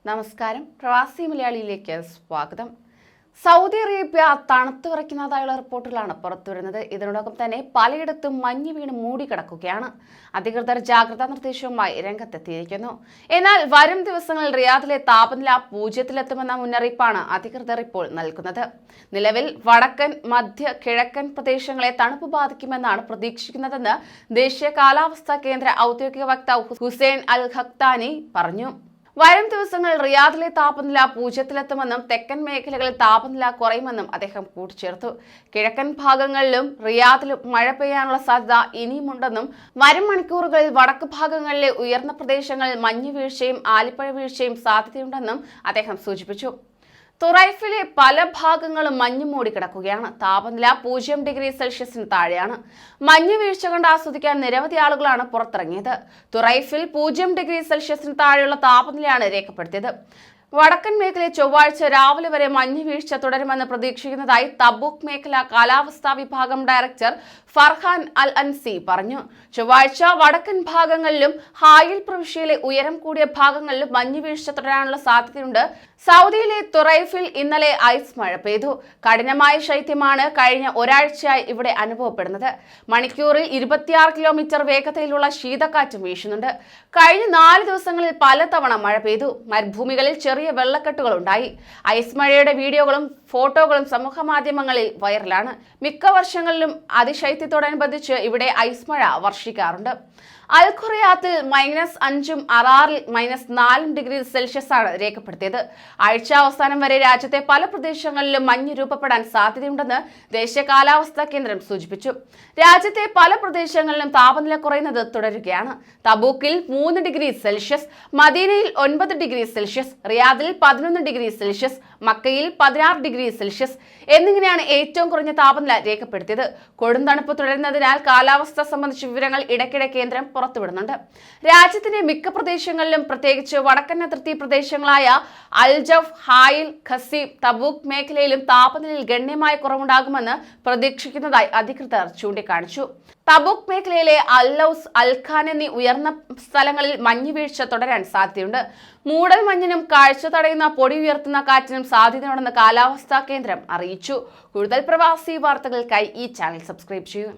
നമസ്കാരം. പ്രവാസി മലയാളിയിലേക്ക് സ്വാഗതം. സൗദി അറേബ്യ തണുത്തു വിറയ്ക്കുന്നതായുള്ള റിപ്പോർട്ടുകളാണ് പുറത്തുവരുന്നത്. ഇതിനോടൊപ്പം തന്നെ പലയിടത്തും മഞ്ഞ് വീണ് മൂടിക്കിടക്കുകയാണ്. അധികൃതർ ജാഗ്രതാ നിർദ്ദേശവുമായി രംഗത്തെത്തിയിരിക്കുന്നു. എന്നാൽ വരും ദിവസങ്ങളിൽ റിയാദിലെ താപനില 0-ലെത്തുമെന്ന മുന്നറിയിപ്പാണ് അധികൃതർ ഇപ്പോൾ നൽകുന്നത്. നിലവിൽ വടക്കൻ മധ്യ കിഴക്കൻ പ്രദേശങ്ങളെ തണുപ്പ് ബാധിക്കുമെന്നാണ് പ്രതീക്ഷിക്കുന്നതെന്ന് ദേശീയ കാലാവസ്ഥാ കേന്ദ്ര ഔദ്യോഗിക വക്താവ് ഹുസൈൻ അൽ ഖക്താനി പറഞ്ഞു. വരും ദിവസങ്ങളിൽ റിയാദിലെ താപനില 0-ലെത്തുമെന്നും തെക്കൻ മേഖലകളിൽ താപനില കുറയുമെന്നും അദ്ദേഹം കൂട്ടിച്ചേർത്തു. കിഴക്കൻ ഭാഗങ്ങളിലും റിയാദിലും മഴ പെയ്യാനുള്ള സാധ്യത ഇനിയുമുണ്ടെന്നും വരും മണിക്കൂറുകളിൽ വടക്ക് ഭാഗങ്ങളിലെ ഉയർന്ന പ്രദേശങ്ങളിൽ മഞ്ഞുവീഴ്ചയും ആലിപ്പഴ വീഴ്ചയും സാധ്യതയുണ്ടെന്നും അദ്ദേഹം സൂചിപ്പിച്ചു. തുറൈഫിലെ പല ഭാഗങ്ങളും മഞ്ഞു മൂടിക്കിടക്കുകയാണ്. താപനില 0 ഡിഗ്രി സെൽഷ്യസിന് താഴെയാണ്. മഞ്ഞു വീഴ്ച കണ്ട് ആസ്വദിക്കാൻ നിരവധി ആളുകളാണ് പുറത്തിറങ്ങിയത്. തുറൈഫിൽ 0 ഡിഗ്രി സെൽഷ്യസിന് താഴെയുള്ള താപനിലയാണ് രേഖപ്പെടുത്തിയത്. വടക്കൻ മേഖലയിൽ ചൊവ്വാഴ്ച രാവിലെ വരെ മഞ്ഞു വീഴ്ച തുടരുമെന്ന് പ്രതീക്ഷിക്കുന്നതായി തബൂക്ക് മേഖല കാലാവസ്ഥാ വിഭാഗം ഡയറക്ടർ ഫർഹാൻ അൽ അൻസി പറഞ്ഞു. ചൊവ്വാഴ്ച വടക്കൻ ഭാഗങ്ങളിലും ഹായിൽ പ്രവിശ്യയിലെ ഉയരം കൂടിയ ഭാഗങ്ങളിലും മഞ്ഞു വീഴ്ച തുടരാനുള്ള സാധ്യതയുണ്ട്. സൗദിയിലെ തുറൈഫിൽ ഇന്നലെ ഐസ് മഴ പെയ്തു. കഠിനമായ ശൈത്യമാണ് കഴിഞ്ഞ ഒരാഴ്ചയായി ഇവിടെ അനുഭവപ്പെടുന്നത്. മണിക്കൂറിൽ 26 കിലോമീറ്റർ വേഗതയിലുള്ള ശീതക്കാറ്റും വീശുന്നുണ്ട്. കഴിഞ്ഞ 4 ദിവസങ്ങളിൽ പലതവണ മഴ പെയ്തു. മരുഭൂമികളിൽ ചെറിയ വെള്ളക്കെട്ടുകൾ ഉണ്ടായി. ഐസ് മഴയുടെ വീഡിയോകളും ഫോട്ടോകളും സമൂഹ മാധ്യമങ്ങളിൽ വൈറലാണ്. മിക്ക വർഷങ്ങളിലും അതിശൈത്യത്തോടനുബന്ധിച്ച് ഇവിടെ ഐസ് മഴ വർഷിക്കാറുണ്ട്. അൽ ഖുറയാത്തിൽ -5ഉം അറാറിൽ -4 ഡിഗ്രി സെൽഷ്യസ് ആണ് രേഖപ്പെടുത്തിയത്. ആഴ്ച അവസാനം വരെ രാജ്യത്തെ പല പ്രദേശങ്ങളിലും മഞ്ഞ് രൂപപ്പെടാൻ സാധ്യതയുണ്ടെന്ന് ദേശീയ കാലാവസ്ഥാ കേന്ദ്രം സൂചിപ്പിച്ചു. രാജ്യത്തെ പല പ്രദേശങ്ങളിലും താപനില കുറയുന്നത് തുടരുകയാണ്. തബൂക്കിൽ 3 ഡിഗ്രി സെൽഷ്യസ്, മദീനയിൽ 9 ഡിഗ്രി സെൽഷ്യസ്, റിയാദിൽ 11 ഡിഗ്രി സെൽഷ്യസ്, മക്കയിൽ 16 ഡിഗ്രി സെൽഷ്യസ് എന്നിങ്ങനെയാണ് ഏറ്റവും കുറഞ്ഞ താപനില രേഖപ്പെടുത്തിയത്. കൊടും തണുപ്പ് തുടരുന്നതിനാൽ കാലാവസ്ഥ സംബന്ധിച്ച വിവരങ്ങൾ ഇടയ്ക്കിടെ കേന്ദ്രം പുറത്തുവിടുന്നുണ്ട്. രാജ്യത്തിന്റെ മിക്ക പ്രദേശങ്ങളിലും പ്രത്യേകിച്ച് വടക്കൻ അതിർത്തി പ്രദേശങ്ങളായ അൽജഫ്, ഹായിൽ, ഖസീം, തബൂക്ക് മേഖലയിലും താപനിലയിൽ ഗണ്യമായ കുറവുണ്ടാകുമെന്ന് പ്രതീക്ഷിക്കുന്നതായി അധികൃതർ ചൂണ്ടിക്കാണിച്ചു. തബൂക്ക് മേഖലയിലെ അല്ലൌസ്, അൽഖാൻ എന്നീ ഉയർന്ന സ്ഥലങ്ങളിൽ മഞ്ഞുവീഴ്ച തുടരാൻ സാധ്യതയുണ്ട്. മൂടൽ മഞ്ഞിനും കാഴ്ച തടയുന്ന പൊടി ഉയർത്തുന്ന കാറ്റിനും സാധ്യതയുണ്ടെന്ന് കാലാവസ്ഥാ കേന്ദ്രം അറിയിച്ചു. കൂടുതൽ പ്രവാസി വാർത്തകൾക്കായി ഈ ചാനൽ സബ്സ്ക്രൈബ് ചെയ്യൂ.